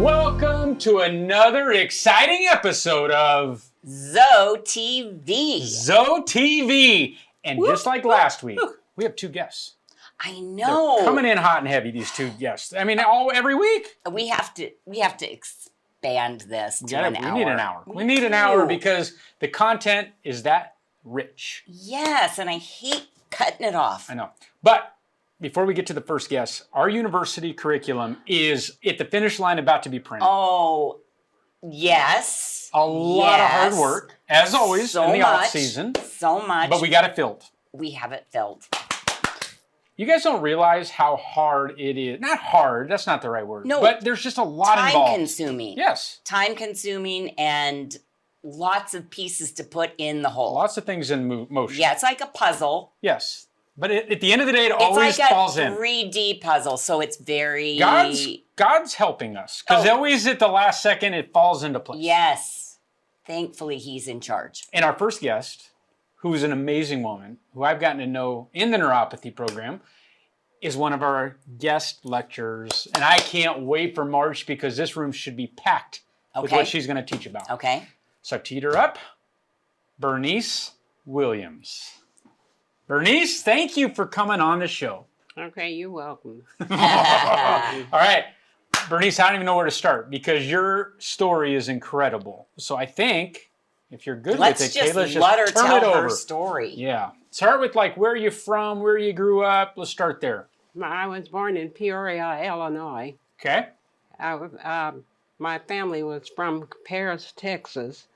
Welcome to another exciting episode of ZoeTv. ZoeTv. And just like last week, we have two guests. I know. They're coming in hot and heavy, these two guests. I mean, every week. We have to expand this to an hour. We need an hour. We need an hour because the content is that rich. Yes, and I hate cutting it off. I know. But before we get to the first guest, our university curriculum is at the finish line, about to be printed. Oh, yes. A lot of hard work, as always, in the off season. So much. But we got it filled. We have it filled. You guys don't realize how hard it is. Not hard, that's not the right word. No. But there's just a lot involved. Time consuming. Yes. Time consuming and lots of pieces to put in the whole. Lots of things in motion. Yeah, it's like a puzzle. Yes. But at the end of the day, it always falls in. It's like a 3D puzzle, so it's very... God's helping us. Because always at the last second, it falls into place. Yes. Thankfully, he's in charge. And our first guest, who is an amazing woman, who I've gotten to know in the neuropathy program, is one of our guest lecturers. And I can't wait for March because this room should be packed with what she's going to teach about. Okay. So teed her up, Berneice Williams. Berneice, thank you for coming on the show. Okay, you're welcome. All right. Berneice, I don't even know where to start because your story is incredible. So I think if you're good with it, let's just let her tell her story. Yeah. Start with like where are you from, where you grew up. Let's start there. I was born in Peoria, Illinois. Okay. My family was from Paris, Texas,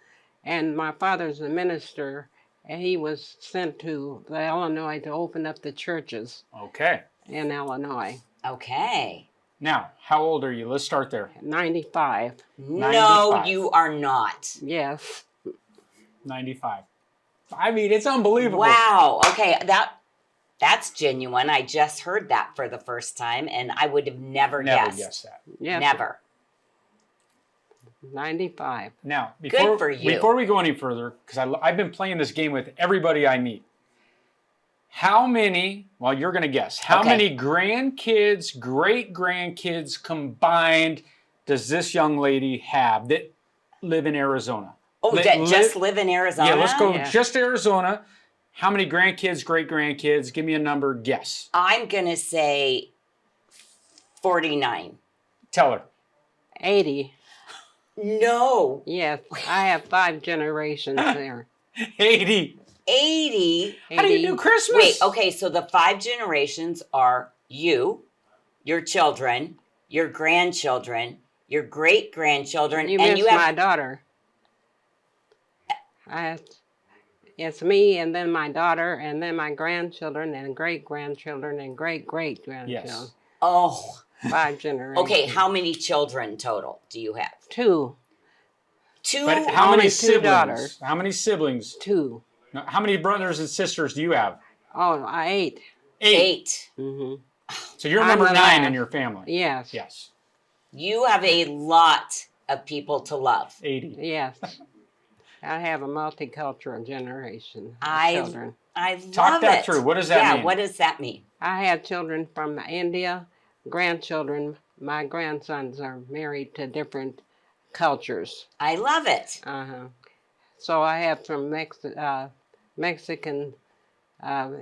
and my father's a minister, and he was sent to Illinois to open up the churches. Okay. In Illinois. Okay. Now, how old are you? Let's start there. 95. No, you are not. Yes. 95. I mean, it's unbelievable. Wow. Okay, that's genuine. I just heard that for the first time, and I would have never guessed that. Yes. Never. 95. Now, good for you. Before we go any further, because I've been playing this game with everybody I meet. How many, well, you're going to guess, how many grandkids, great-grandkids combined does this young lady have that live in Arizona? Oh, just live in Arizona? Yeah, let's go just Arizona. How many grandkids, great-grandkids? Give me a number, guess. I'm going to say 49. Tell her. 80. No. Yes, I have 5 generations there. 80. 80. How do you do Christmas? Wait, okay, so the 5 generations are you, your children, your grandchildren, your great-grandchildren, and you have my daughter. It's me, and then my daughter, and then my grandchildren, and great-grandchildren, and great-great-grandchildren. Yes. Oh. 5 generations. Okay, how many children total do you have? 2. 2? But how many siblings? 2 daughters. How many siblings? 2. No, how many brothers and sisters do you have? Oh, 8. 8. Mm-hmm. So you're number 9 in your family? Yes. Yes. You have a lot of people to love. 80. Yes. I have a multicultural generation of children. I love it. Talk that through. What does that mean? Yeah, what does that mean? I have children from India, grandchildren. My grandsons are married to different cultures. I love it. So I have from Mexican,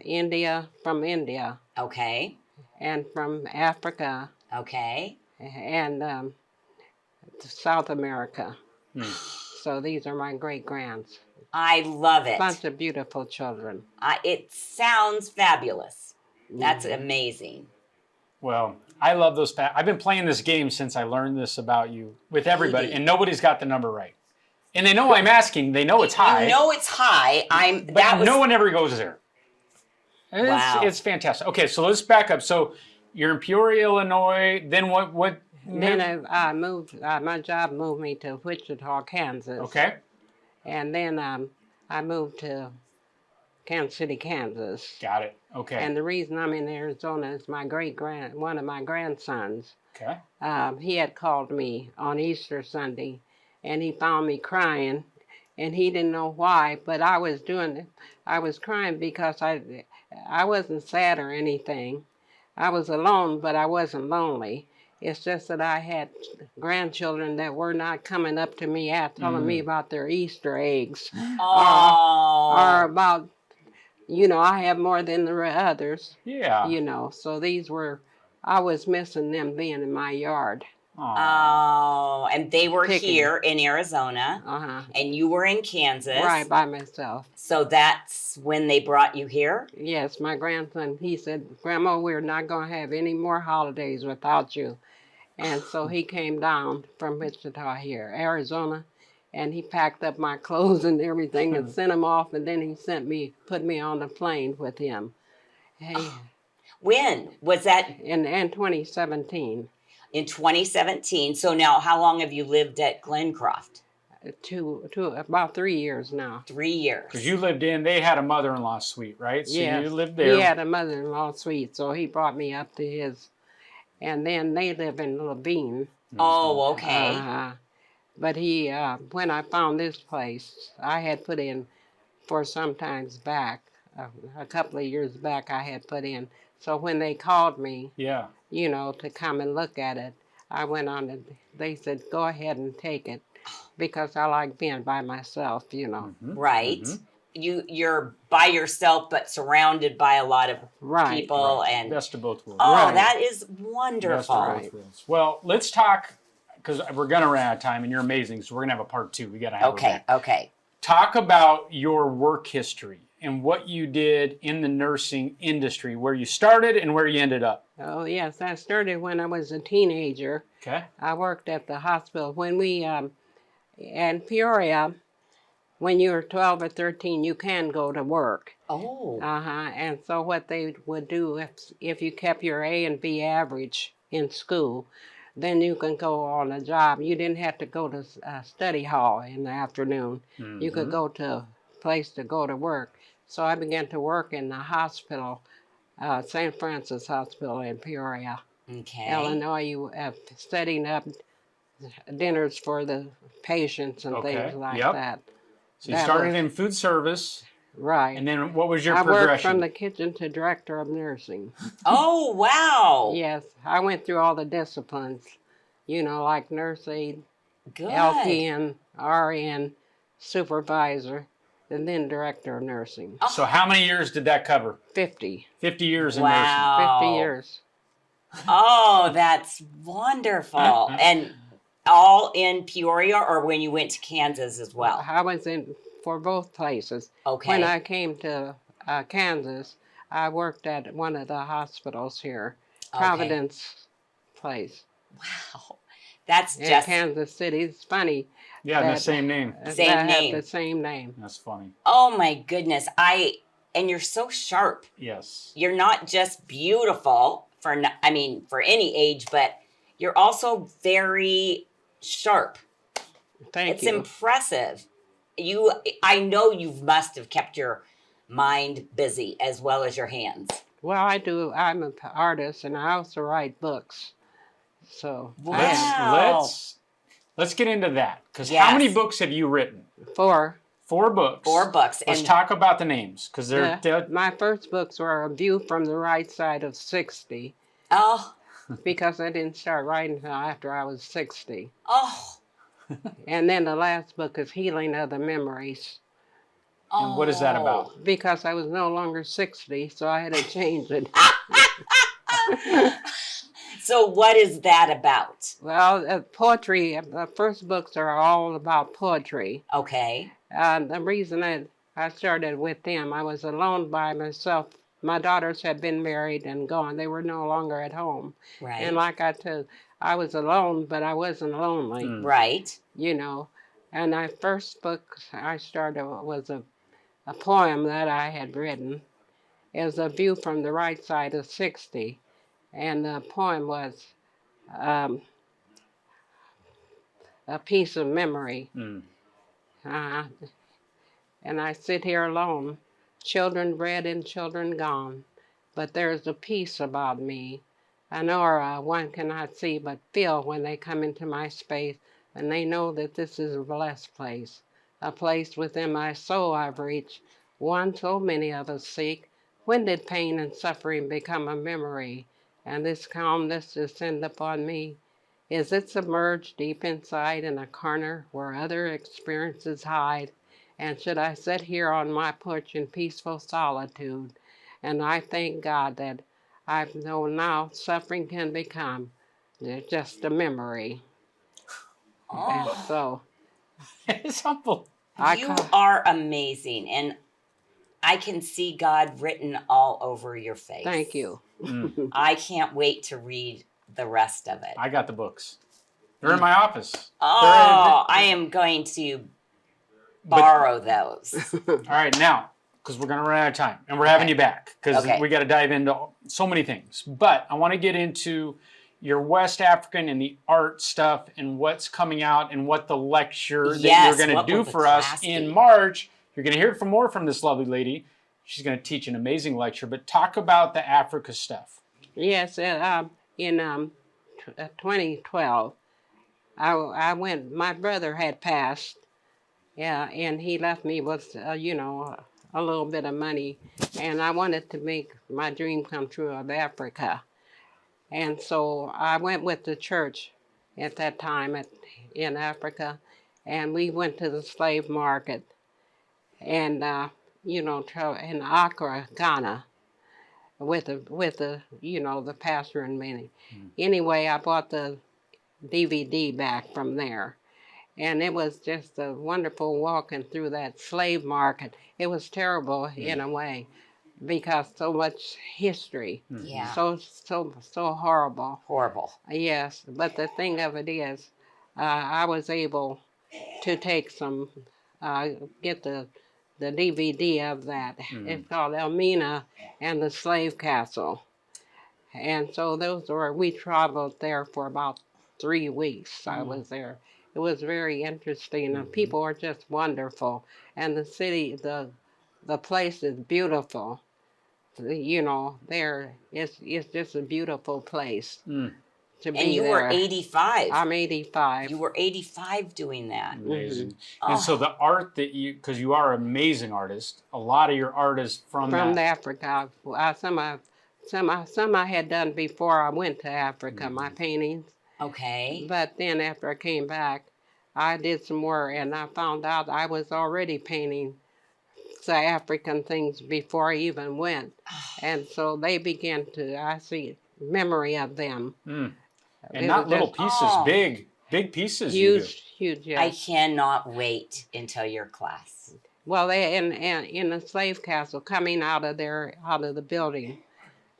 India, from India. Okay. And from Africa. Okay. And South America. Hmm. So these are my great-grands. I love it. Bunch of beautiful children. It sounds fabulous. That's amazing. Well, I love those. I've been playing this game since I learned this about you with everybody, and nobody's got the number right. And they know I'm asking. They know it's high. You know it's high. No one ever goes there. Wow. It's fantastic. Okay, so let's back up. So you're in Peoria, Illinois. Then what? Then I moved. My job moved me to Wichita, Kansas. Okay. And then I moved to Kansas City, Kansas. Got it. Okay. And the reason I'm in Arizona is one of my grandsons. Okay. He had called me on Easter Sunday, and he found me crying, and he didn't know why, but I was crying because I wasn't sad or anything. I was alone, but I wasn't lonely. It's just that I had grandchildren that were not coming up to me telling me about their Easter eggs. Oh. Or about, I have more than the others. Yeah. So I was missing them being in my yard. Oh, and they were Picking. here in Arizona, and you were in Kansas. Right, by myself. So that's when they brought you here? Yes, my grandson, he said, Grandma, we're not going to have any more holidays without you. And so he came down from Wichita here, Arizona, and he packed up my clothes and everything and sent them off, and then he put me on the plane with him. Hey, when? Was that? In 2017. In 2017. So now how long have you lived at Glencroft? About 3 years now. 3 years. Because you lived they had a mother-in-law suite, right? So yes, you lived there. He had a mother-in-law suite, so he brought me up to his. And then they live in Levine. Oh, okay. But when I found this place, I had put in for some times back, a couple of years back, I had put in. So when they called me, to come and look at it, I went on and they said, go ahead and take it because I like being by myself, Right. You're by yourself, but surrounded by a lot of people. And best of both worlds. Oh, that is wonderful. Best of both worlds. Well, let's talk, because we're going to run out of time, and you're amazing, so we're going to have a part 2. We got to have her back. Okay. Talk about your work history and what you did in the nursing industry, where you started and where you ended up. Oh, yes. I started when I was a teenager. Okay. I worked at the hospital. When we, in Peoria, when you're 12 or 13, you can go to work. Oh. And so what they would do, if you kept your A and B average in school, then you can go on a job. You didn't have to go to study hall in the afternoon. You could go to a place to go to work. So I began to work in the hospital, St. Francis Hospital in Peoria, Illinois, setting up dinners for the patients and things like that. So you started in food service. Right. And then what was your progression? I worked from the kitchen to director of nursing. Oh, wow. Yes. I went through all the disciplines, like nurse aide, Good. LPN, RN, supervisor, and then director of nursing. Oh. So how many years did that cover? 50. 50 years in Wow. nursing. 50 years. Oh, that's wonderful. And all in Peoria, or when you went to Kansas as well? I was for both places. Okay. When I came to Kansas, I worked at one of the hospitals here, Providence Place. Wow. That's in just... Kansas City. It's funny. Yeah, the same name. Same name. The same name. That's funny. Oh, my goodness. And you're so sharp. Yes. You're not just beautiful for any age, but you're also very sharp. Thank you. It's impressive. I know you must have kept your mind busy as well as your hands. Well, I do. I'm an artist, and I also write books. So wow. Let's get into that. Because how many books have you written? 4. 4 books. 4 books. Let's talk about the names, because my first books were A View from the Right Side of 60. Oh. Because I didn't start writing until after I was 60. Oh. And then the last book is Healing of the Memories. And what is that about? Because I was no longer 60, so I had to change it. So what is that about? Well, poetry, the first books are all about poetry. Okay. The reason I started with them, I was alone by myself. My daughters had been married and gone. They were no longer at home. Right. And like I told, I was alone, but I wasn't lonely. Right. And my first book I started was a poem that I had written. It was A View from the Right Side of 60. And the poem was a piece of memory. And I sit here alone, children bred and children gone, but there's a peace about me. An aura one cannot see but feel when they come into my space, and they know that this is a blessed place, a place within my soul I've reached, one so many of us seek. When did pain and suffering become a memory? and this calmness descend upon me? Is it submerged deep inside in a corner where other experiences hide? And should I sit here on my porch in peaceful solitude? And I thank God that I know now suffering can become just a memory. And Oh, so It's humble. you are amazing, and I can see God written all over your face. thank you. I can't wait to read the rest of it. I got the books. They're in my office. Oh, I am going to borrow those. All right, now, because we're going to run out of time, and we're having you back, because Okay. we got to dive into so many things. But I want to get into your West African and the art stuff and what's coming out and what the lecture that Yes, you're going what to do will the for us class in be? March. You're going to hear from more from this lovely lady. She's going to teach an amazing lecture, but talk about the Africa stuff. Yes, in 2012, I went, my brother had passed, yeah, and he left me with, a little bit of money, and I wanted to make my dream come true of Africa. And so I went with the church at that time in Africa, and we went to the slave market, and, in Accra, Ghana, with the pastor and many. Anyway, I bought the DVD back from there. And it was just a wonderful walking through that slave market. It was terrible in a way because so much history. Yeah. So horrible. Horrible. Yes, but the thing of it is, I was able to take get the DVD of that. It's called Elmina and the Slave Castle. And so we traveled there for about 3 weeks. I was there. It was very interesting, and people are just wonderful. And the city, the place is beautiful. It's just a beautiful place to be And you there. were 85. I'm 85. You were 85 doing that. Amazing. And so the art that because you are an amazing artist, a lot of your art is from Africa. Some I had done before I went to Africa, my paintings. Okay. But then after I came back, I did some more, and I found out I was already painting the African things before I even went. And so they began I see memory of them. And It not was little just pieces, big pieces. you do. huge, yes. I cannot wait until your class. Well, they in the slave castle, coming out of the building,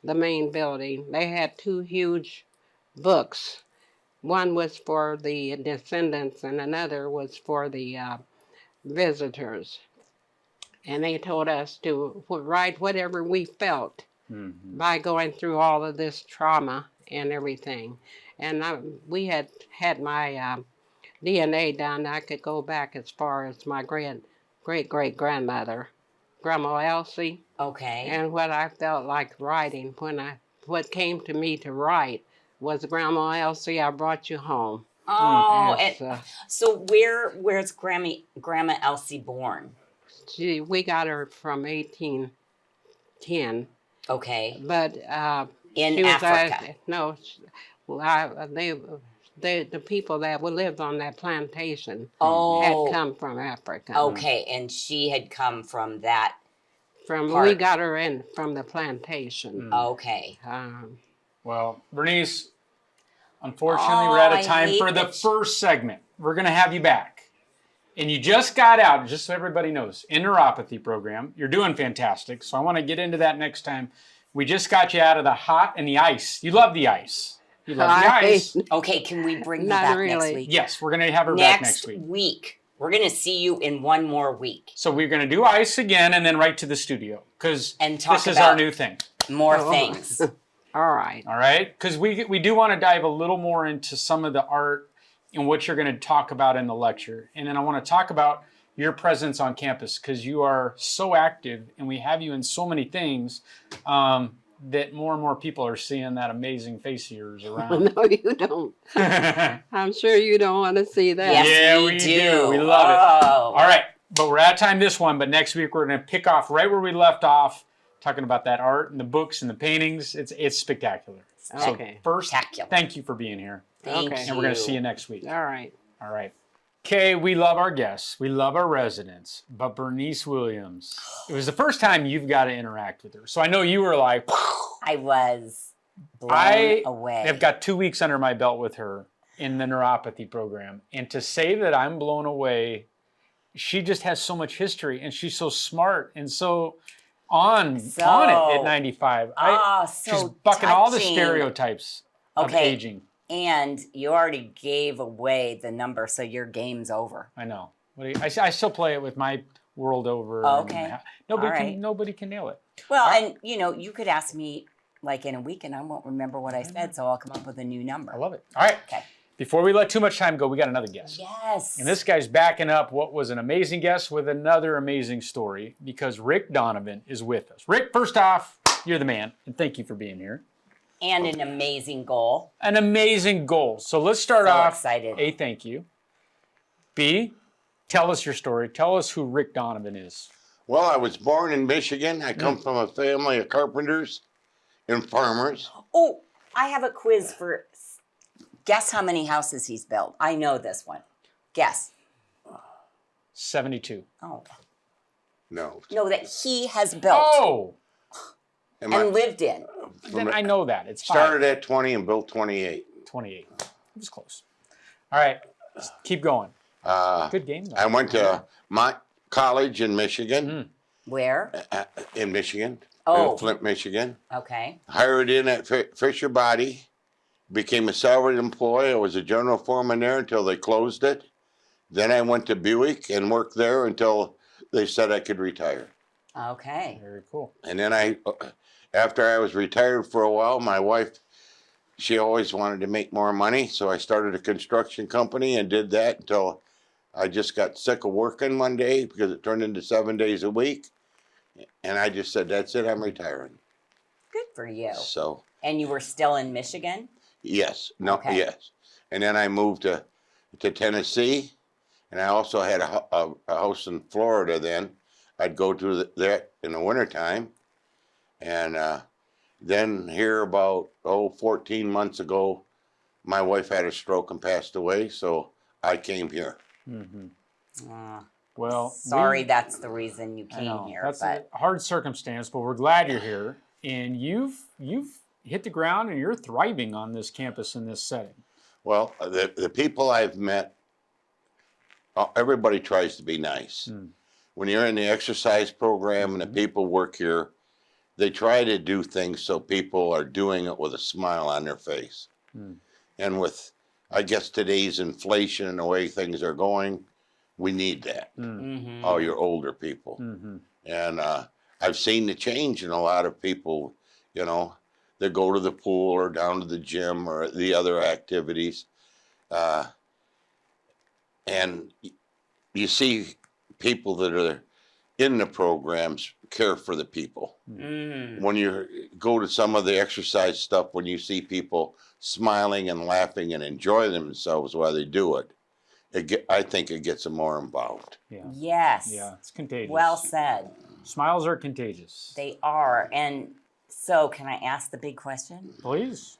the main building, they had 2 huge books. One was for the descendants, and another was for the visitors. And they told us to write whatever we felt by going through all of this trauma and everything. And we had my DNA done. I could go back as far as my great-great-grandmother, Grandma Elsie. Okay. And what I felt like writing what came to me to write was, Grandma Elsie, I brought you home. Oh, Yes, and so where's Grandma Elsie born? we got her from 1810, Okay. but In she was, Africa. no, the people that lived on that plantation Oh. had come from Africa. Okay, and she had come from that. We got her in from the plantation. Okay. Well, Berneice, unfortunately, we're out I of time hate for the that first segment. We're going to have you back. And you just got out, just so everybody knows, in neuropathy program. You're doing fantastic. So I want to get into that next time. We just got you out of the hot and the ice. You love the ice. You love the ice. Okay, can we bring her Not back really. next week? Yes, we're going to have her back next week. We're going to see you in one more week. So we're going to do ice again and then right to the studio. Because And talk this is our about- new thing. More things. All right. All right? Because we do want to dive a little more into some of the art and what you're going to talk about in the lecture. And then I want to talk about your presence on campus, because you are so active and we have you in so many things that more and more people are seeing that amazing face of yours around. No, you don't. I'm sure you don't want to see that. Yes, Yeah, we we do. do. We love it. Oh. All right, but we're out of time this one, but next week we're going to pick off right where we left off, talking about that art and the books and the paintings. It's spectacular. Okay. First, Spectacular. thank you for being here. Thank Okay. you. And we're going to see you next week. All right. All right. Okay, we love our guests. We love our residents. But Berneice Williams, it was the first time you've got to interact with her. So I know you were like, I was blown I away. have got 2 weeks under my belt with her in the neuropathy program. And to say that I'm blown away, she just has so much history and she's so smart and so on it at 95. She's so bucking all the touching. stereotypes of Okay. aging. And you already gave away the number, so your game's over. I know. I still play it with my world over. Okay. And All right. nobody can nail it. Well, and you could ask me like in a week and I won't remember what I said, so I'll come up with a new number. I love it. All right. Okay. Before we let too much time go, we got another guest. Yes. And this guy's backing up what was an amazing guest with another amazing story because Rick Donovan is with us. Rick, first off, you're the man, and thank you for being here. And an amazing goal. An amazing goal. So let's start So off. excited. A, thank you. B, tell us your story. Tell us who Rick Donovan is. Well, I was born in Michigan. I come from a family of carpenters and farmers. Oh, I have a quiz for guess how many houses he's built. I know this one. Guess. 72. Oh. No. No, that he has built Oh, And and lived in. then I know that. It's started at 20 and built 28. 28. It was close. All right, keep going. Good game, though. I went to my college in Michigan, Where? in Michigan, Oh. in Flint, Michigan. Okay. Hired in at Fisher Body, became a salaried employee. I was a general foreman there until they closed it. Then I went to Buick and worked there until they said I could retire. Okay. Very cool. And then after I was retired for a while, my wife, she always wanted to make more money. So I started a construction company and did that until I just got sick of working one day because it turned into 7 days a week. And I just said, that's it, I'm retiring. Good for you. So, And you were still in Michigan? yes, no, Okay. yes. And then I moved to Tennessee. And I also had a house in Florida then. I'd go to that in the wintertime. And then here about, 14 months ago, my wife had a stroke and passed away. So I came here. Well, Sorry, that's the reason you I came know. here. That's But a hard circumstance, but we're glad you're here. And you've hit the ground and you're thriving on this campus in this setting. Well, the people I've met, everybody tries to be nice. When you're in the exercise program and the people work here, they try to do things so people are doing it with a smile on their face. And with, I guess, today's inflation and the way things are going, we need that. All your older people. And I've seen the change in a lot of people, that go to the pool or down to the gym or the other activities. And you see people that are in the programs care for the people. When you go to some of the exercise stuff, when you see people smiling and laughing and enjoy themselves while they do it, I think it gets them more involved. Yeah. yes. Yeah, it's contagious. Well said. Smiles are contagious. They are. And so, can I ask the big question? Please.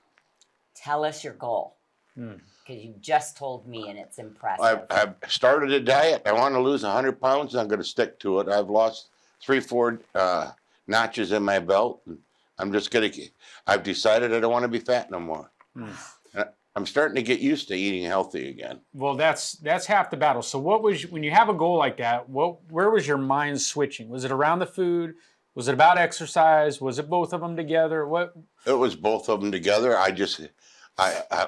Tell us your goal. Because you just told me and it's impressive. I've started a diet. I want to lose 100 pounds. And I'm going to stick to it. I've lost 3-4 notches in my belt. And I'm just going to, I've decided I don't want to be fat no more. I'm starting to get used to eating healthy again. Well, that's half the battle. So when you have a goal like that, where was your mind switching? Was it around the food? Was it about exercise? Was it both of them together? What? It was both of them together. I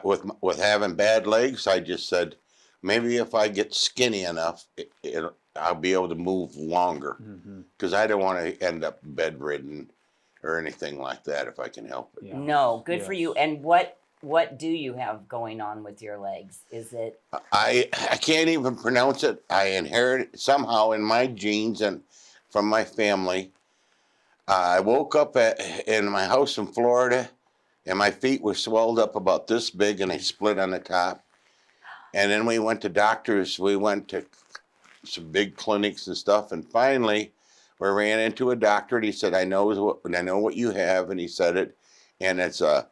with having bad legs, I just said, maybe if I get skinny enough, I'll be able to move longer. Because I don't want to end up bedridden or anything like that if I can help it. Yeah. No, good for Yes. you. And what do you have going on with your legs? Is it I can't even pronounce it. I inherited somehow in my genes and from my family. I woke up in my house in Florida, and my feet were swelled up about this big, and they split on the top. And then we went to doctors. We went to some big clinics and stuff, and finally, we ran into a doctor, and he said, "I know what you have," and he said it, and it's a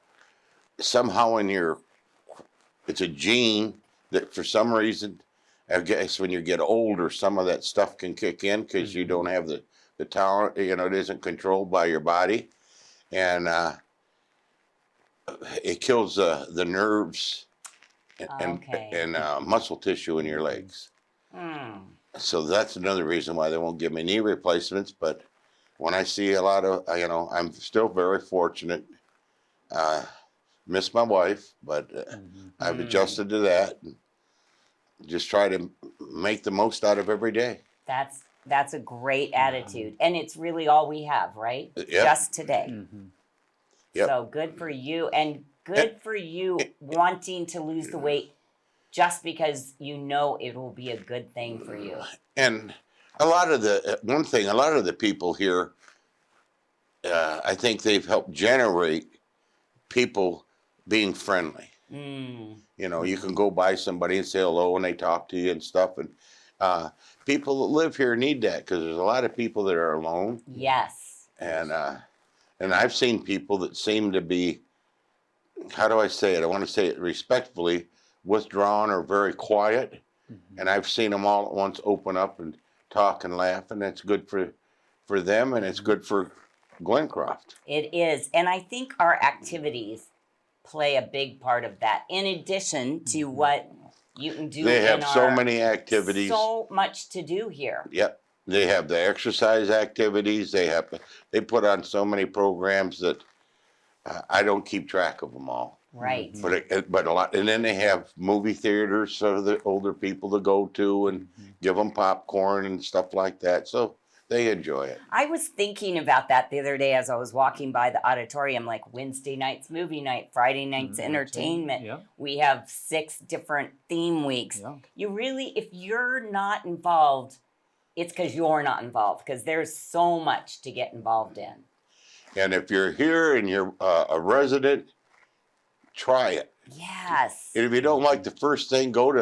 somehow it's a gene that for some reason, I guess when you get older, some of that stuff can kick in because you don't have the talent, it isn't controlled by your body. And it kills the nerves Okay. and muscle tissue in your legs. So that's another reason why they won't give me knee replacements. But when I see a lot of, I'm still very fortunate. Miss my wife, but I've adjusted to that. And just try to make the most out of every day. That's a great attitude, and it's really all we have, right? Yep. Just today. Yep. So good for you, and good for you wanting to lose the weight just because you know it will be a good thing for you. And a lot of the people here, I think they've helped generate people being friendly. You can go by somebody and say hello and they talk to you and stuff. And people that live here need that because there's a lot of people that are alone. Yes. And I've seen people that seem to be, how do I say it? I want to say it respectfully, withdrawn or very quiet. And I've seen them all at once open up and talk and laugh. And that's good for them and it's good for Glencroft. It is. And I think our activities play a big part of that, in addition to what you can do. They have so many activities. So much to do here. Yep. They have the exercise activities. They put on so many programs that I don't keep track of them all. Right. But a lot, and then they have movie theaters for the older people to go to and give them popcorn and stuff like that. So they enjoy it. I was thinking about that the other day as I was walking by the auditorium, like Wednesday night's movie night, Friday night's entertainment. Yep. We have 6 different theme weeks. Yeah. You really, if you're not involved, it's because you're not involved, because there's so much to get involved in. And if you're here and you're a resident, try it. Yes. And if you don't like the first thing, go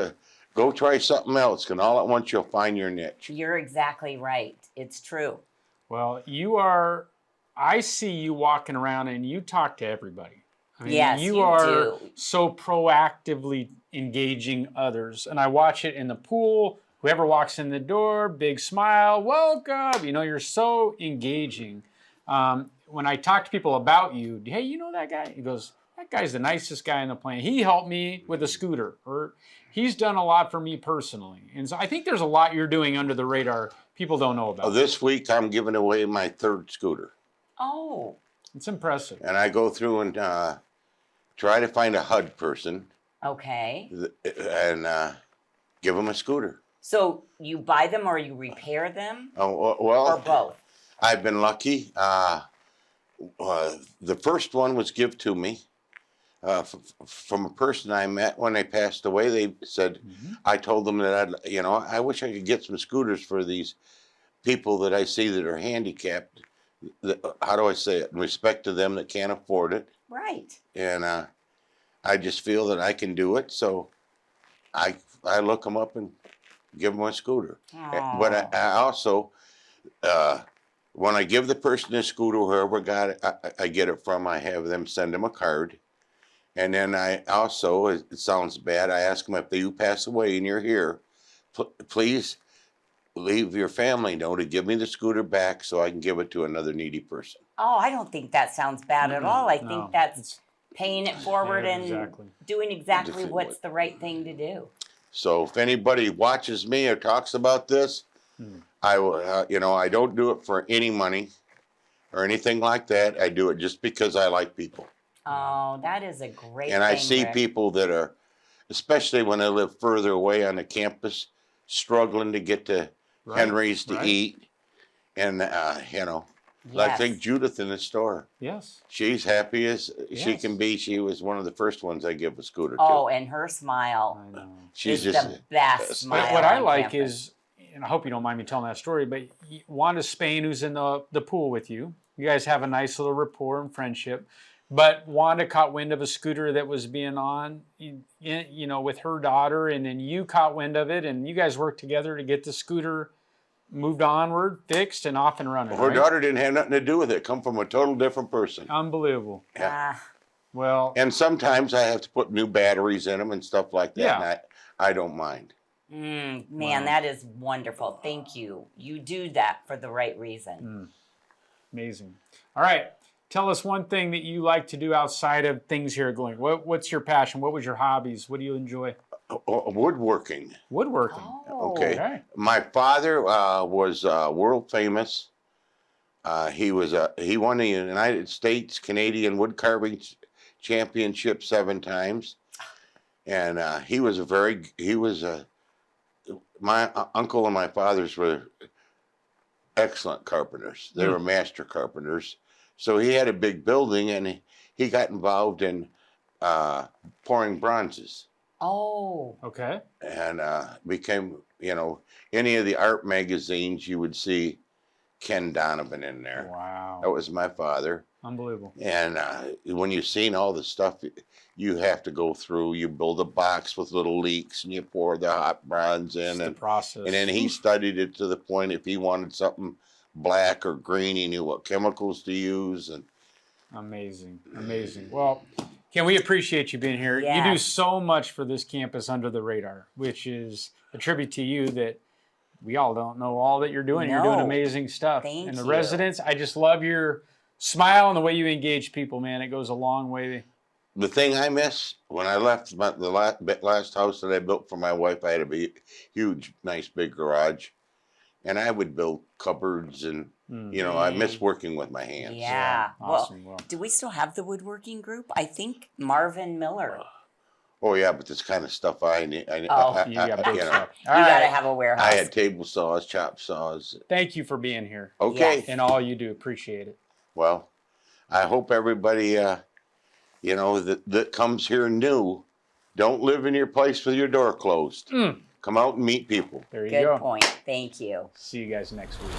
try something else. And all at once you'll find your niche. You're exactly right. It's true. Well, I see you walking around and you talk to everybody. I mean, Yes, you you are do. so proactively engaging others. And I watch it in the pool. Whoever walks in the door, big smile, welcome. You're so engaging. When I talk to people about you, hey, you know that guy? He goes, that guy's the nicest guy on the planet. He helped me with a scooter, or he's done a lot for me personally. And so I think there's a lot you're doing under the radar people don't know about. This week I'm giving away my 3rd scooter. Oh. It's impressive. And I go through and try to find a HUD person Okay. and give them a scooter. So you buy them or you repair them? Oh, well, Or both? I've been lucky. The first one was given to me from a person I met when they passed away. They said, I told them that I wish I could get some scooters for these people that I see that are handicapped. How do I say it? In respect to them that can't afford it. Right. And I just feel that I can do it. So I look them up and give them a scooter. But I also, when I give the person a scooter, whoever I get it from, I have them send them a card. And then I also, it sounds bad, I ask them, if you pass away and you're here, please leave your family know to give me the scooter back so I can give it to another needy person. Oh, I don't think that sounds bad at all. I think No. that's paying it forward and exactly. doing exactly what's the right thing to do. So if anybody watches me or talks about this, I will, I don't do it for any money or anything like that. I do it just because I like people. Oh, that is a great thing, And I see Rick. people that are, especially when they live further away on the campus, struggling to get to Henry's to eat. And, I think Judith in the store. Yes. She's happy as she Yes. can be. She was one of the first ones I give a scooter Oh, to. and her smile I know. She's is just the best smile. But what I on like campus. is, and I hope you don't mind me telling that story, but Wanda Spain, who's in the pool with you, you guys have a nice little rapport and friendship. But Wanda caught wind of a scooter that was being on, with her daughter, and then you caught wind of it, and you guys worked together to get the scooter moved onward, fixed, and off and running. Her right? daughter didn't have nothing to do with it. Come from a total different person. Unbelievable. Yeah. Well, And sometimes I have to put new batteries in them and stuff like that. Yeah. And I don't mind. Man, Wow. that is wonderful. Thank you. You do that for the right reason. amazing. All right. Tell us one thing that you like to do outside of things here at Glen. What's your passion? What was your hobbies? What do you enjoy? Woodworking. Woodworking. Oh. Okay. My father was world famous. He won the United States Canadian wood carving championship 7 times, and my uncle and my fathers were excellent carpenters. They were master carpenters. So he had a big building, and he got involved in pouring bronzes. Oh. Okay. And became, any of the art magazines, you would see Ken Donovan in there. Wow. That was my father. Unbelievable. And when you've seen all the stuff you have to go through, you build a box with little leaks and you pour the hot bronze in. It's the And process. then he studied it to the point if he wanted something black or green, he knew what chemicals to use. And Amazing. Amazing. Well, Ken, we appreciate you being here. You do Yes. so much for this campus under the radar, which is a tribute to you that we all don't know all that you're doing. You're doing No. amazing stuff. Thank and the you. residents, I just love your smile and the way you engage people, man. It goes a long way. the thing I miss, when I left the last house that I built for my wife, I had a huge, nice big garage. And I would build cupboards and, I miss working with my hands. Yeah. Awesome. Well, do we still have the woodworking group? I think Marvin Miller. Oh, yeah, but this kind of stuff I need. Oh. You got big stuff. All You got to right. have a warehouse. I had table saws, chop saws. Thank you for being here Okay. Yes. and all you do. Appreciate it. Well, I hope everybody, that comes here new, don't live in your place with your door closed. Come out and meet people. There you Good go. point. Thank you. See you guys next week.